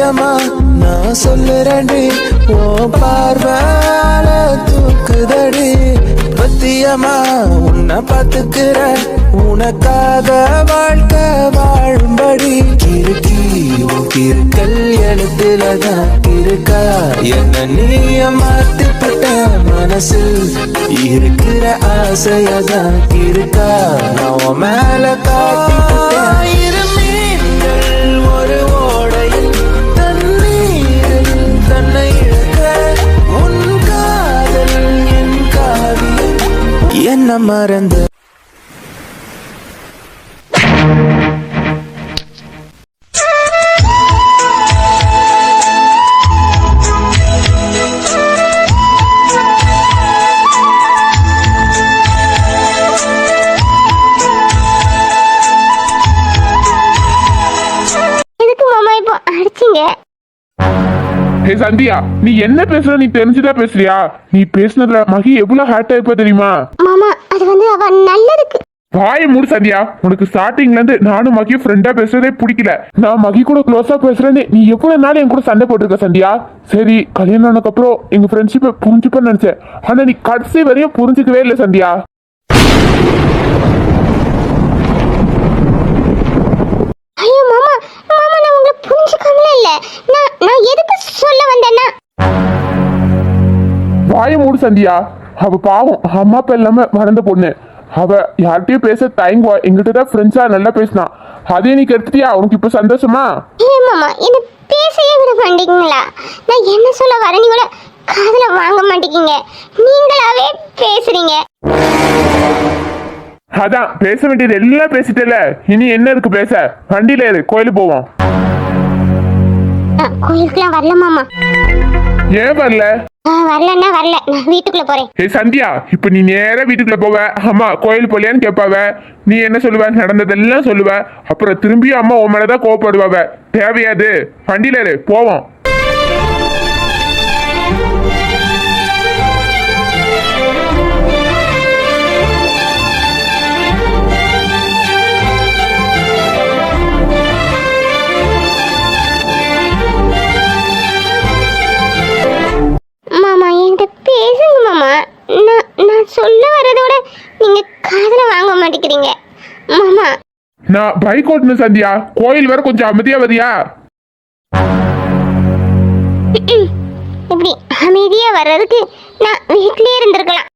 சத்தியமா நான் சொல்லுறேன்டி ஓ பார்வால தூக்குதடி பத்தியமா உன்னை பார்த்துக்கிற உனக்காக வாழ்க்கை வாழும்படி கிறுக்கி உன் கிறுக்கல் எழுத்துலதான் இருக்கா என்ன நீய மாத்திப்பட்ட மனசில் இருக்கிற ஆசையதான் இருக்கா நான் மேல காட்டிட்டேன் ஒரு ஓடையில் தண்ணீரில் தன்னை இழக்க உன் காதல் என் காவியம் என்ன மறந்து ஹே சந்தியா, நீ என்ன பேசுற? நீ தெரிஞ்சுதான் பேசுறியா? நீ பேசுனதுல மகி எவ்வளவு ஹார்ட் ஆயிருப்பா தெரியுமா? மாமா அது வந்து அவ நல்லதுக்கு. வாயை மூடு சந்தியா. உனக்கு ஸ்டார்டிங்ல இருந்து நானும் மகி ஃப்ரெண்டா பேசுறதே பிடிக்கல. நான் மகி கூட க்ளோஸா பேசுறேன்னு நீ எவ்வளவு நாள் என் கூட சண்டை போட்டிருக்க சந்தியா. சரி, கல்யாணம் ஆனதுக்கு அப்புறம் எங்க ஃப்ரெண்ட்ஷிப்பை புரிஞ்சுப்பேன்னு நினைச்சேன். ஆனா நீ கடைசி வரையும் புரிஞ்சுக்கவே இல்லை சந்தியா. ஐயோ மாமா, மாமா நான் உங்களை புரிஞ்சுக்காமலே இல்ல. நான் எதுக்கு சொல்ல வந்தேன்னா, வாயை மூடு சந்தியா. அவ பாவம், அம்மா அப்பா இல்லாம வளர்ந்த பொண்ணு. அவ யார்கிட்டயும் பேச தயங்குவா. எங்கிட்ட தான் ஃப்ரெண்ட்ஸா நல்லா பேசினா. அதே நீ கெடுத்துட்டியா? உனக்கு இப்ப சந்தோஷமா? ஏ மாமா என்ன பேசவே விட மாட்டீங்களா? நான் என்ன சொல்ல வரேன்னு கூட காதுல வாங்க மாட்டேங்க. நீங்களாவே பேசுறீங்க. அதான் பேச வேண்டியது எல்லாம் பேசிட்டல. இனி என்ன இருக்கு பேச? வண்டியில ஏறு, கோயிலுக்கு போவோம். கோயிலுக்குலாம் வரல மாமா. ஏன் வரல? வரலன்னா வரல, நான் வீட்டுக்குள்ள போறேன். ஏ சந்தியா, இப்ப நீ நேரா வீட்டுக்குள்ள போவ. அம்மா கோயில் போலியான்னு கேட்பாவ. நீ என்ன சொல்லுவ? நடந்ததெல்லாம் சொல்லுவ. அப்புறம் திரும்பி அம்மா உன் மேலதான் கோவப்படுவாவ. தேவையாது. வண்டியில ஏறு, போவோம். மாமா என்கிட்ட பேசுங்க மாமா. நான் சொல்ல வரதோட நீங்க காதுல வாங்க மாட்டேங்கிறீங்க மாமா. நான் பைக் ஓட்டணும் சந்தியா. கோயில் வேற கொஞ்சம் அமைதியா வரியா? இப்படி அமைதியா வர்றதுக்கு நான் வீட்லயே இருந்திருக்கலாம்.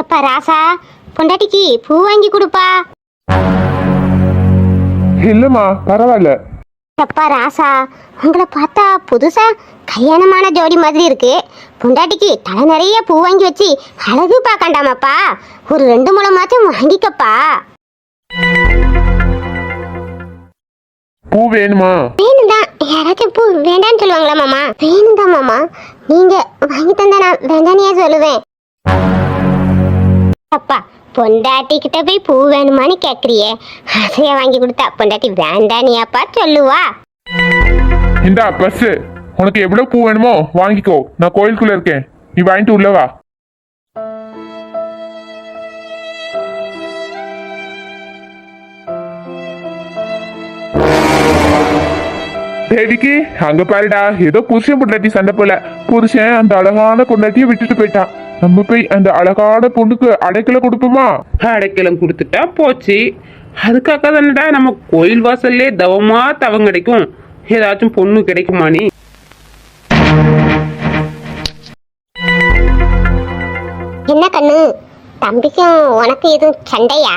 அப்பா ராசா, பொண்டாட்டிக்கு பூ வாங்கி கொடுப்பா. இல்லம்மா, பரவாயில்ல. அப்பா ராசா, உங்களை பார்த்தா புதுசா கல்யாணமான ஜோடி மாதிரி இருக்கு. பொண்டாட்டிக்கு தலை நிறைய பூ வாங்கி வச்சு அழகு பார்க்கண்டாமாப்பா. ஒரு 2 முழமாச்சும் வாங்கிக்கப்பா. பூ வேணுமா? வேணும்தான். யாராச்சும் பூ வேண்டான்னு சொல்லுவாங்களா மாமா? வேணும்தான் மாமா. நீங்க வாங்கி தந்தா நான் வேண்டானே சொல்லுவேன். அப்பா, பொண்டாட்டி கிட்ட போய் பூ வேணுமான்னு கேக்குறியே, ஆசையா வாங்கி கொடுத்தா பொண்டாட்டி வேண்டானியாப்பா சொல்லுவா? இந்தா பஸ். உனக்கு எவ்வளவு பூ வேணுமோ வாங்கிக்கோ. நான் கோயிலுக்குள்ள இருக்கேன். நீ வாங்கிட்டு உள்ள வா. தேவிக்கு அங்க பாருடா, ஏதோ புருஷன் பொண்டாட்டி சண்டை போல. புருஷன் அந்த அழகான பொண்டாட்டியை விட்டுட்டு போயிட்டான். நம்ம போய் அந்த அழகான பொண்ணுக்கு அடைக்கலம் கொடுப்போமா? அடைக்கலம் கொடுத்துட்டா போச்சு. அதுக்காக தானடா நம்ம கோயில் வாசல்லே தவமா தவம் கிடைக்கும். ஏதாச்சும் பொண்ணு கிடைக்குமா? நீ என்ன கண்ணு, தம்பிக்கும் உனக்கு எதுவும் சண்டையா?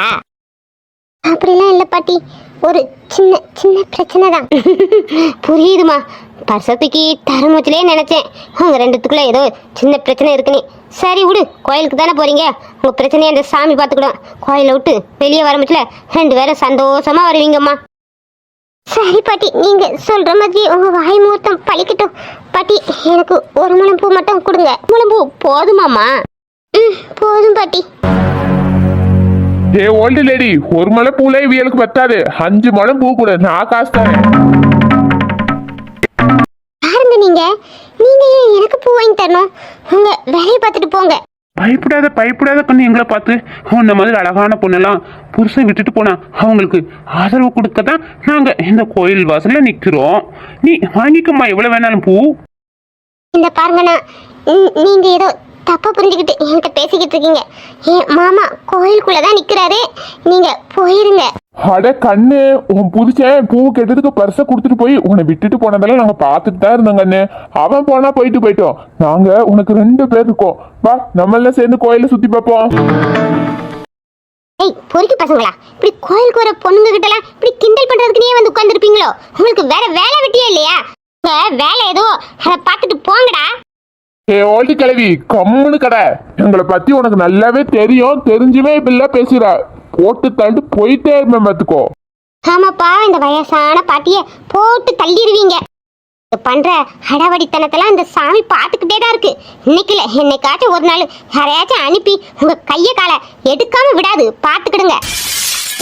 அப்படிலாம் இல்ல பாட்டி, ஒரு சின்ன சின்ன பிரச்சனை தான். புரியுதுமா. பர்சத்துக்கு தரமுச்சிலே நினைச்சேன் உங்க ரெண்டுத்துக்குள்ள ஏதோ சின்ன பிரச்சனை இருக்குன்னு. சரி விடு, கோயிலுக்கு தானே போறீங்க. உங்க பிரச்சனையை அந்த சாமி பார்த்துக்கிடும். கோயிலை விட்டு வெளியே வரமுச்சுல 2 பேரும் சந்தோஷமா வருவீங்கம்மா. சரி பாட்டி, நீங்க சொல்ற மாதிரி உங்க வாய் முகூர்த்தம் பழிக்கட்டும். பாட்டி, எனக்கு 1 முழம் பூ மட்டும் கொடுங்க. முழம் பூ போதுமாமா? போதும் பாட்டி. ஏ ஓல்டு லேடி, 1 முழம் பூலே இவியலுக்கு பத்தாது. 5 முழம் பூ கூட நான் காசு தரேன். பாருங்க, நீங்க நீங்க ஏன் எனக்கு பூ வாங்கி தரணும்? உங்க வேலையை பார்த்துட்டு போங்க. பயப்படாத கண்ணு எங்களை பார்த்து உன்ன மாதிரி அழகான பொண்ணெல்லாம் புருஷன் விட்டுட்டு போனா அவங்களுக்கு ஆதரவு கொடுக்க தான் நாங்க இந்த கோயில் வாசல்ல நிக்கிறோம். நீ வாங்கிக்கம்மா எவ்வளவு வேணாலும் பூ. இந்த பாருங்கண்ணா, நீங்க ஏதோ தப்பா புரிஞ்சுக்கிட்டு என்கிட்ட பேசிக்கிட்டு இருக்கீங்க. என் மாமா கோயிலுக்குள்ளதான் நிக்கிறாரு, நீங்க போயிருங்க. அட கண்ணு, உன் புதுச்சேன் பூ கெட்டதுக்கு பர்ஸை கொடுத்துட்டு போய் உன்னை விட்டுட்டு போனதெல்லாம் நாங்க பார்த்துட்டு தான் இருந்தோம் கண்ணு. அவன் போனா போயிட்டோம். நாங்க உனக்கு 2 பேர் இருக்கோம். வா, நம்ம எல்லாம் சேர்ந்து கோயில சுத்தி பார்ப்போம். ஏய் பொறுக்கி பசங்களா, இப்படி கோயிலுக்கு வர பொண்ணுங்க கிட்ட எல்லாம் இப்படி கிண்டல் பண்றதுக்குனே வந்து உட்கார்ந்துருப்பீங்களோ? உங்களுக்கு வேற வேலை வெட்டியே இல்லையா? வேலை ஏதோ அதை பார்த்துட்டு போங்கடா. ஓல்டி கிளவி, கம்முன்னு கடை. எங்களை பத்தி உனக்கு நல்லாவே தெரியும், தெரிஞ்சுமே இப்படிலாம் பேசுற. போட்டு தள்ளி போயிட்டே இருப்பேன் பார்த்துக்கோ. ஆமாப்பா, இந்த வயசான பாட்டிய போட்டு தள்ளிடுவீங்க. பண்ற அடவடித்தனத்தெல்லாம் இந்த சாமி பார்த்துக்கிட்டே தான் இருக்கு. இன்னைக்கு இல்ல என்னைக்காச்சும் ஒரு நாள் யாரையாச்சும் அனுப்பி உங்க கைய காலை எடுக்காம விடாது, பார்த்துக்கிடுங்க.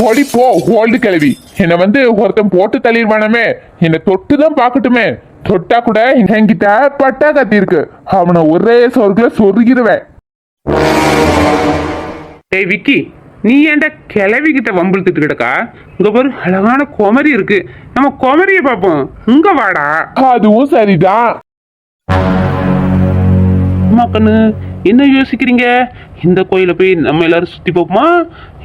போடி போ ஓல்டு கிளவி. என்னை வந்து ஒருத்தன் போட்டு தள்ளிடுவானமே, என்னை தொட்டு தான் பார்க்கட்டுமே. தொட்டா கூட என்கிட்ட பட்டா கத்தி இருக்கு, அவனை ஒரே சொர்க்குல சொருகிடுவேன். ஏய் விக்கி, நீ ஏன்டா கிளவி கிட்ட வம்பிழுத்துட்டு கிடக்கா? இங்க ஒரு அழகான குமரி இருக்கு, நம்ம குமரிய பார்ப்போம். இங்க வாடா. அதுவும் சரிதான். அம்மா கண்ணு, என்ன யோசிக்கிறீங்க? இந்த கோயில போய் நம்ம எல்லாரும் சுத்தி பார்ப்போமா?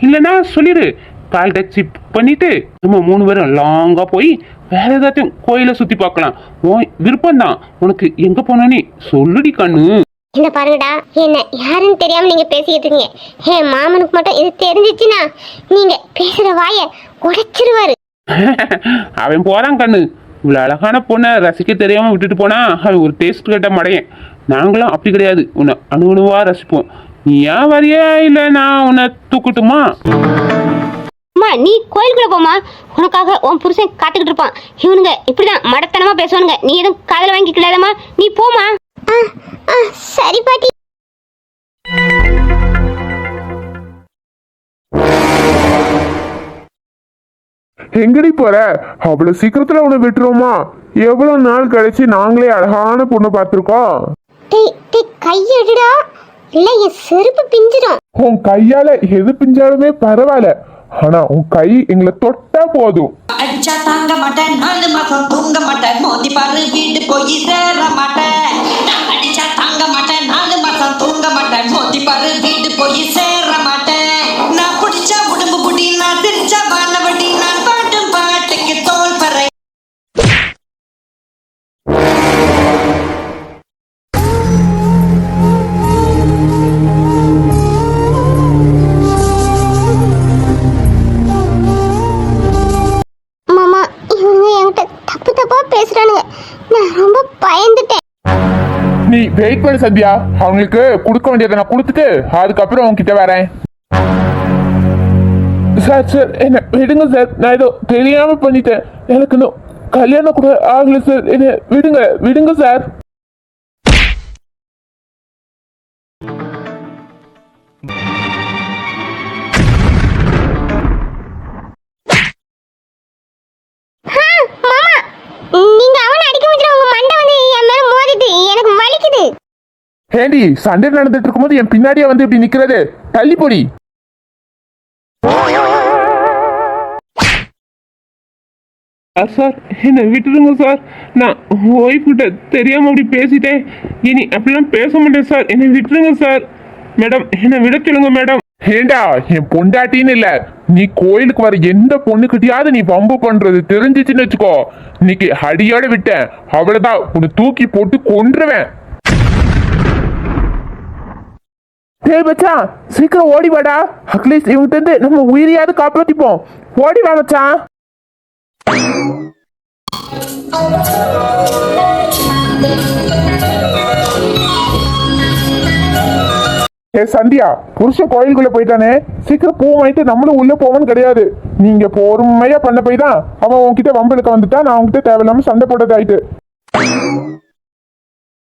இல்லைன்னா சொல்லிடு, கால் டாக்ஸி பண்ணிட்டு நம்ம 3 பேரும் லாங்கா போய் வேற ஏதாச்சும் கோயிலை சுத்தி பார்க்கலாம். உன் விருப்பம் தான், உனக்கு எங்க போனோன்னு சொல்லுடி கண்ணு. இந்த பாருங்கடா, என்ன யாருன்னு தெரியாம நீங்க பேசிக்கிட்டு இருக்கீங்க. என் மாமனுக்கு மட்டும் இது தெரிஞ்சிச்சுன்னா நீங்க பேசுற வாய உடைச்சிருவாரு. அவன் போறான் கண்ணு. இவ்வளவு அழகான பொண்ணை ரசிக்க தெரியாம விட்டுட்டு போனா அவன் ஒரு டேஸ்ட் கேட்ட மடையன். நாங்களும் அப்படி கிடையாது, உன்னை அணுவா ரசிப்போம். நீ ஏன் வரியா இல்ல நான் உன்னை தூக்கட்டுமா? அம்மா நீ கோயிலுக்குள்ள போமா, உனக்காக உன் புருஷன் காத்துக்கிட்டு இருப்பான். இவனுங்க இப்படிதான் மடத்தனமா பேசுவானுங்க, நீ எதுவும் காதல வாங்கிக்கலாதம்மா, நீ போமா. சரி பாட்டி. எங்கடி போற? அவ்வளவு சீக்கிரத்துல உன்னை விட்டுருவோமா? எவ்வளவு நாள் கழிச்சு நாங்களே அழகான பொண்ணு பார்த்திருக்கோம். கையெடுடா, இல்ல என் செருப்பு பிஞ்சிடும். உன் கையால எது பிஞ்சாலுமே பரவாயில்ல, ஆனா உன் கை எங்களை தொட்டா போதும். அடிச்சா தாங்க மாட்டேன், 4 மாசம் தூங்க மாட்டேன், மோதி பாரு வீடு போய் சேர மாட்டேன். நான் அடிச்சா தாங்க மாட்டேன், 4 மாசம் தூங்க மாட்டேன், மோதி பாரு வீடு போய் சேர மாட்டேன். நான் பிடிச்சா உடம்பு புடி, நான் சிரிச்சா வானவடி, நான் பாட்டும் பாட்டுக்கு தோல் பறை. பேசுறானுங்க, நான் ரொம்ப பயந்துட்டேன். நீ வெயிட் பண்ணு சந்தியா, அவங்களுக்கு கொடுக்க வேண்டியதை நான் கொடுத்துட்டு அதுக்கப்புறம் உங்ககிட்ட வரேன். சார் என்ன விடுங்க சார், நான் ஏதோ தெரியாம பண்ணிட்டேன். எனக்கு இன்னும் கல்யாணம் கூட ஆகல சார், என்ன விடுங்க சார். நீங்க அவனை அடிக்க முடிஞ்ச உங்க மண்டை வந்து என் மேல மோதிட்டு எனக்கு வலிக்குது. ஏண்டி சண்டை நடந்துட்டு இருக்கும்போது என் பின்னாடியே வந்து இப்படி நிக்கிறது? தள்ளி போடி. சார் என்ன விட்டுருங்க சார், நான் ஒய்ஃப் கிட்ட தெரியாம அப்படி பேசிட்டேன். இனி அப்படிலாம் பேச மாட்டேன் சார், என்னை விட்டுருங்க சார். மேடம் என்ன விட சொல்லுங்க மேடம். ஏண்டா என் பொண்டாட்டின்னு இல்ல, நீ கோயிலுக்கு வர எந்த பொண்ணுகிட்டயாவது நீ வம்பு பண்றது தெரிஞ்சிச்சுன்னு வச்சுக்கோ, இன்னைக்கு அடியோட விட்டேன், அவ்வளவுதான், உன்னை தூக்கி போட்டு கொன்றுவேன். டேய் மச்சான், சீக்கிரம் ஓடி வாடா, அட்லீஸ்ட் இவங்கிட்ட இருந்து நம்ம உயிரையாவது காப்பாத்திப்போம். ஓடி வா மச்சான். ஏ சந்தியா, புருஷன் கோயிலுக்குள்ள போயிட்டானே, சீக்கிரம் பூ வாங்கிட்டு நம்மளும் உள்ள போவோன்னு கிடையாது. நீங்க பொறுமையா பண்ண போய் தான் அவன் உன்கிட்ட வம்பளுக்க வந்துட்டா, நான் உங்ககிட்ட தேவையில்லாம சண்டை போட்டதாயிட்டு.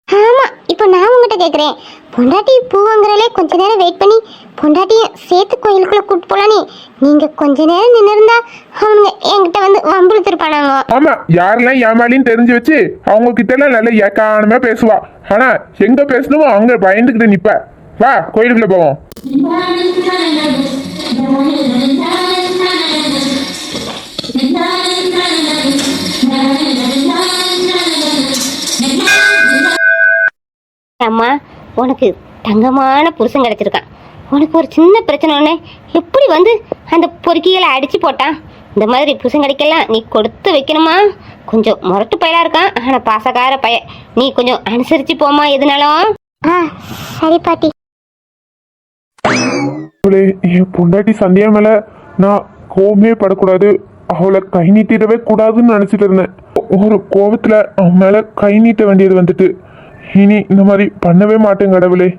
ஆமா, இப்போ நான் உங்ககிட்ட கேக்குறேன், பொண்டாட்டி பூ வாங்குறலே கொஞ்ச நேரம் வெயிட் பண்ணி பொண்டாட்டிய சேர்த்து கோயிலுக்குள்ள கூட்டு போலானே, நீங்க கொஞ்ச நேரம் நின்று இருந்தா அவனுங்க என்கிட்ட வந்து வம்புழுத்திருப்பானாங்க. ஆமா, யாரெல்லாம் ஏமாலின்னு தெரிஞ்சு வச்சு அவங்க கிட்ட எல்லாம் நல்ல ஏக்கானமா பேசுவா, ஆனா எங்க பேசணுமோ அங்க பயந்துகிட்டு நிப்ப. வா கோயிலுக்குள்ள போவோம். அம்மா உனக்கு தங்கமான புருஷன் கிடைச்சிருக்கான். உனக்கு ஒரு சின்ன பிரச்சனை ஒன்று எப்படி வந்து அந்த பொறுக்கிகளை அடிச்சு போட்டான். இந்த மாதிரி புருஷன் கிடைக்கலாம் நீ கொடுத்து வைக்கணுமா. கொஞ்சம் முரட்டு பயலா இருக்கான், ஆனால் பாசக்கார பைய. நீ கொஞ்சம் அனுசரிச்சு போமா எதுனாலும். சரி பாட்டி. அவளே, என் பொண்டாட்டி சந்தியா மேல நான் கோவமே படக்கூடாது, அவளை கை நீட்டிடவே கூடாதுன்னு நினைச்சிட்டு இருந்தேன். ஒரு கோவத்துல அவன் மேல கை நீட்ட வேண்டியது வந்துட்டு. இனி இந்த மாதிரி பண்ணவே மாட்டேன் கடவுளே.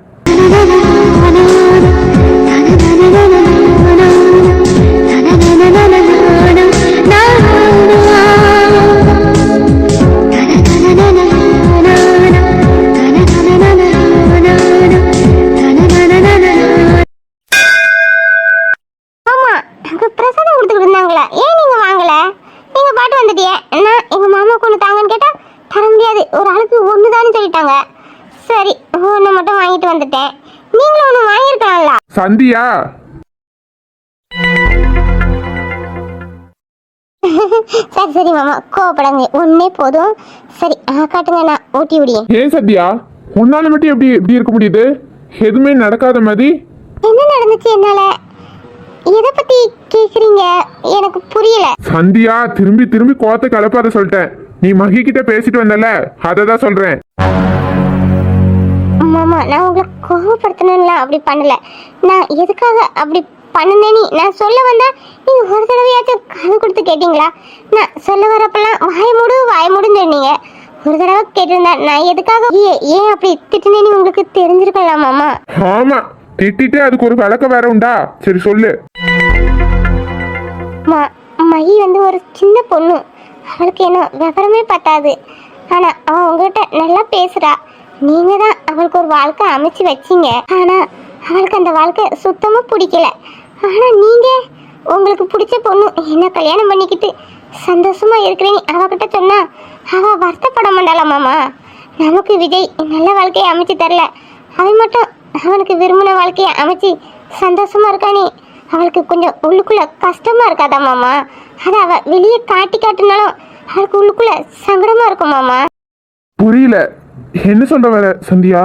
ஆமா, அங்க பிரசாதம் கொடுத்துக்கிட்டு இருந்தாங்களா, ஏன் நீங்க வாங்கல? நீங்க பாட்டு வந்துட்டியே. என்ன எங்க மாமா கொண்டு தாங்கன்னு கேட்டா தர முடியாது, ஒரு ஆளுக்கு ஒண்ணுதான்னு சொல்லிட்டாங்க. சரி, ஒண்ணு மட்டும் வாங்கிட்டு வந்துட்டேன். நீங்களும் ஒண்ணு வாங்கியிருக்கலாம்ல. சந்தியா, சரி சரி மாமா, கோவப்படாங்க, ஒன்னே போதும். சரி காட்டுங்க, நான் ஊட்டி விடியேன். ஏன் சந்தியா உன்னால மட்டும் எப்படி எப்படி இருக்க முடியுது? எதுவுமே நடக்காத மாதிரி. என்ன நடந்துச்சு என்னால? எதை பத்தி கேக்குறீங்க எனக்கு புரியல. சந்தியா, திரும்பி திரும்பி கோவத்தை கலப்பாத சொல்லிட்டேன். நீ மகி கிட்ட பேசிட்டு வந்தல, அததான் சொல்றேன். மாமா, நான் உங்களை கோவப்படுத்தணும்லாம் அப்படி பண்ணல. நான் எதுக்காக அப்படி பண்ணுனேன்னு நான் சொல்ல வந்தா நீங்க ஒரு தடவையாச்சும் காது கொடுத்து கேட்டீங்களா? நான் சொல்ல வரப்பெல்லாம் வாய மூடுன்னு சொன்னீங்க. ஒரு தடவை கேட்டிருந்தா நான் எதுக்காக ஏன் அப்படி திட்டினேன்னு உங்களுக்கு தெரிஞ்சிருக்கலாம் மாமா. ஆமா, திட்டிட்டு அதுக்கு ஒரு விளக்கம் வேற உண்டா? சரி சொல்லு. மகி வந்து ஒரு சின்ன பொண்ணு, அவளுக்கு என்ன விவரமே பத்தாது. ஆனா அவன் உங்ககிட்ட நல்லா பேசுறா. நீங்க தான் அவளுக்கு ஒரு வாழ்க்கை அமைச்சு வச்சீங்க. ஆனா அவளுக்கு அந்த வாழ்க்கை சுத்தமா பிடிக்கல. ஆனா நீங்க உங்களுக்கு பிடிச்ச பொண்ணு என்ன கல்யாணம் பண்ணிக்கிட்டு சந்தோஷமா இருக்கிறேன்னு அவகிட்ட சொன்னா அவ வருத்தப்பட மாட்டாளா மாமா? நமக்கு விஜய் நல்ல வாழ்க்கையை அமைச்சு தரல, அவன் மட்டும் அவனுக்கு விரும்பின வாழ்க்கையை அமைச்சு சந்தோஷமா இருக்கானே, அவளுக்கு கொஞ்சம் உள்ளுக்குள்ள கஷ்டமா இருக்காதா மாமா? அதை அவ வெளியே காட்டினாலும் அவளுக்கு உள்ளுக்குள்ள சங்கடமா இருக்கும் மாமா. புரியல, என்ன சொல்ற வர சந்தியா?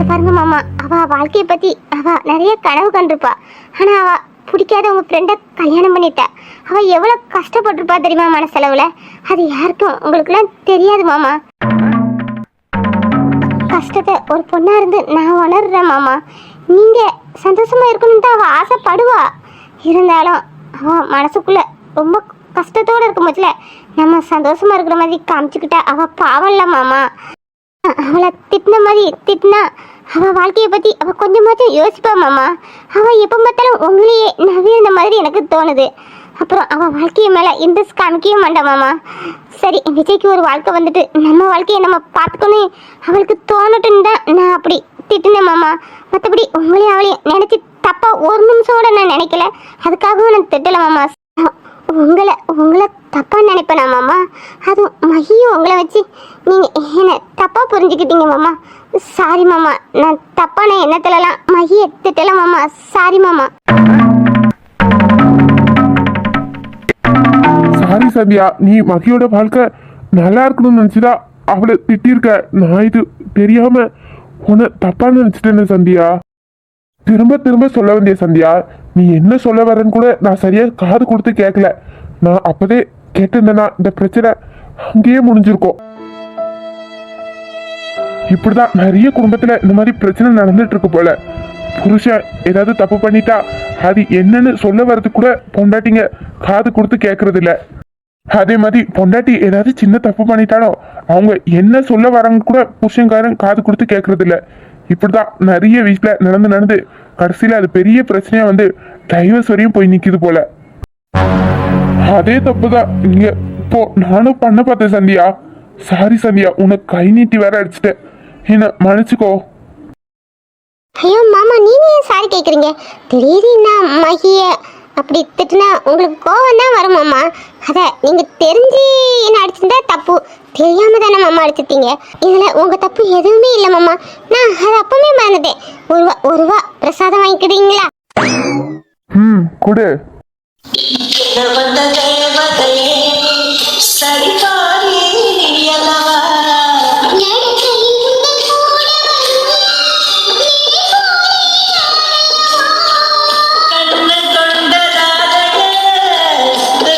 பாருங்க மாமா, அவ வாழ்க்கையை பத்தி அவ நிறைய கனவு கண்டிருப்பா. ஆனா அவ பிடிக்காத உங்க ஃப்ரெண்ட கல்யாணம் பண்ணிட்டா. அவ எவ்வளவு கஷ்டப்பட்டிருப்பா தெரியுமா மனசெலவுல? அது யாருக்கும் உங்களுக்குலாம் தெரியாது மாமா. கஷ்டத்தை ஒரு பொண்ணா இருந்து நான் உணர்றேன் மாமா. நீங்க சந்தோஷமா இருக்கணும்னு தான் அவ ஆசைப்படுவா. இருந்தாலும் அவ மனசுக்குள்ள ரொம்ப கஷ்டத்தோட இருக்கும் போதுல நம்ம சந்தோஷமா இருக்கிற மாதிரி காமிச்சுக்கிட்டா அவ பாவம்ல மாமா. அவளை திட்டின மாதிரி திட்டினா அவ வாழ்க்கையை பத்தி அவ கொஞ்சமாச்சும் யோசிப்பா மாமா. அவ எப்ப பார்த்தாலும் உங்களையே நவீன மாதிரி எனக்கு தோணுது. அப்புறம் அவ வாழ்க்கைய மேல இன்ட்ரெஸ்ட் காமிக்கவே மாட்டா மாமா. சரி, விஜய்க்கு ஒரு வாழ்க்கை வந்துட்டு நம்ம வாழ்க்கையை நம்ம பார்த்துக்கணும் அவளுக்கு தோணட்டுன்னு தான் நான் அப்படி திட்டினேன் மாமா. மற்றபடி உங்களையும் அவளையும் நினைச்சு தப்பா ஒரு நிமிஷம் கூட நான் நினைக்கல. அதுக்காகவும் நான் திட்டல மாமா. உங்களை தப்பா நினைப்பேனா மாமா? அதுவும் மகியும் உங்களை வச்சு நீங்க என்ன தப்பா புரிஞ்சுக்கிட்டீங்க மாமா. சாரி மாமா, நான் தப்பான எண்ணத்துலலாம் மகியை திட்டல மாமா. சாரி மாமா. சாரி சந்தியா, நீ மகியோட வாழ்க்கை நல்லா இருக்கணும்னு நினைச்சுதான் அவளை திட்டிருக்க. நான் இது தெரியாம உன்னை தப்பா நினைச்சிட்டேன்னு சந்தியா. திரும்ப திரும்ப சொல்ல வேண்டிய சந்தியா, நீ என்ன சொல்ல வரன்னு கூட நான் சரியா காது கொடுத்து கேட்கல. நான் அப்பதே கேட்டிருந்தேன்னா இந்த பிரச்சனை அங்கேயே முடிஞ்சிருக்கும். இப்படிதான் நிறைய குடும்பத்துல இந்த மாதிரி பிரச்சனை நடந்துட்டு இருக்கு போல. புருஷன் ஏதாவது தப்பு பண்ணிட்டா அது என்னன்னு சொல்ல வர்றது கூட பொண்டாட்டிங்க காது கொடுத்து கேட்கறது இல்ல. அதே மாதிரி பொண்டாட்டி ஏதாவது சின்ன தப்பு பண்ணிட்டாலும் அவங்க என்ன சொல்ல வராங்க கூட புருஷன்காரன் காது கொடுத்து கேட்கறது இல்ல. இப்படிதான் நிறைய வீட்டுல நடந்து கடைசியில அது பெரிய பிரச்சனையா வந்து டைவர்ஸ் வரையும் போய் நிக்குது போல. அதே தப்புதான் இங்க இப்போ நானும் பண்ண பார்த்தேன் சந்தியா. சாரி சந்தியா, உனக்கு கை நீட்டி வேற அடிச்சுட்டேன், என்ன மன்னிச்சுக்கோ. ஐயோ மாமா, நீங்க ஏன் சாரி கேக்குறீங்க? திடீர்னு நான் மகிய அப்படி திட்டுனா உங்களுக்கு கோவம் தான் வரும் மாமா. அத நீங்க தெரிஞ்சு என்ன அடிச்சிருந்தா தப்பு, தெரியாம தானே மாமா அடிச்சிட்டீங்க. இதுல உங்க தப்பு எதுவுமே இல்லை மாமா. நான் அதை அப்பவே மறந்துட்டேன். ஒரு ரூபா பிரசாதம் வாங்கிக்கிறீங்களா? கொடு. வந்த தேவதையே சரிபாரி அல்லவா கண்ணன் கொண்ட ராதையே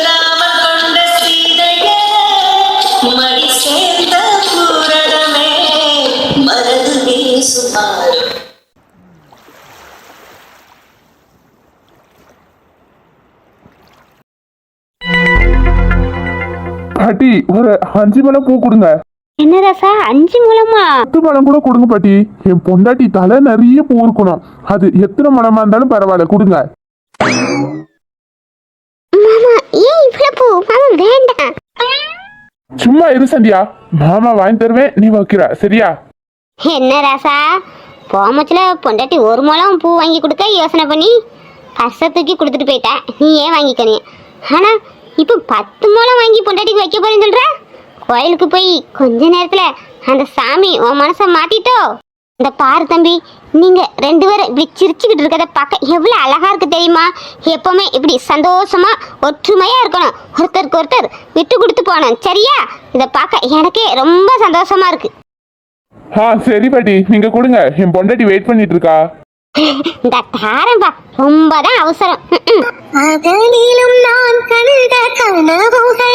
ராமன் கொண்ட சீதையே மடி சேர்ந்த பூரணமே மரது பேசுமாறு பாட்டி ஒரு 5 மலம் பூ கொடுங்க. என்ன ராசா 5 மூலமா? 10 மலம் கூட கொடுங்க பாட்டி. என் பொண்டாட்டி தலை நிறைய பூ இருக்கணும். அது எத்தனை மலமா இருந்தாலும் பரவாயில்ல, கொடுங்க. மாமா ஏன் இவ்வளவு பூ? மாமா வேண்டாம். சும்மா இரு சந்தியா, மாமா வாங்கி தருவேன், நீ வைக்கிற சரியா? என்ன ராசா போமச்சுல பொண்டாட்டி 1 முழம் பூ வாங்கி கொடுக்க யோசனை பண்ணி பர்ஸை தூக்கி கொடுத்துட்டு போயிட்ட. நீ ஏன் வாங்கிக்கணி? ஆனா இப்போ 10 முழம் வாங்கி பொண்டாட்டிக்கு வைக்க போறேன்னு சொல்ற. கோயிலுக்கு போய் கொஞ்ச நேரத்துல அந்த சாமி உன் மனசை மாத்திட்டோ? இந்த பாரு தம்பி, நீங்க 2 பேரும் இப்படி சிரிச்சுக்கிட்டு இருக்கிறத பார்க்க எவ்வளவு அழகா இருக்கு தெரியுமா? எப்பவுமே இப்படி சந்தோஷமா ஒற்றுமையா இருக்கணும், ஒருத்தருக்கு ஒருத்தர் விட்டு கொடுத்து போகணும் சரியா? இதை பார்க்க எனக்கே ரொம்ப சந்தோஷமா இருக்கு. சரி பாட்டி, நீங்க கொடுங்க, என் பொண்டாட்டி வெயிட் பண்ணிட்டு இருக்கா. இந்த தாரம்பா ரொம்பதான் அவசரம். அகலிலும் நான் கண்ட கனவுகள்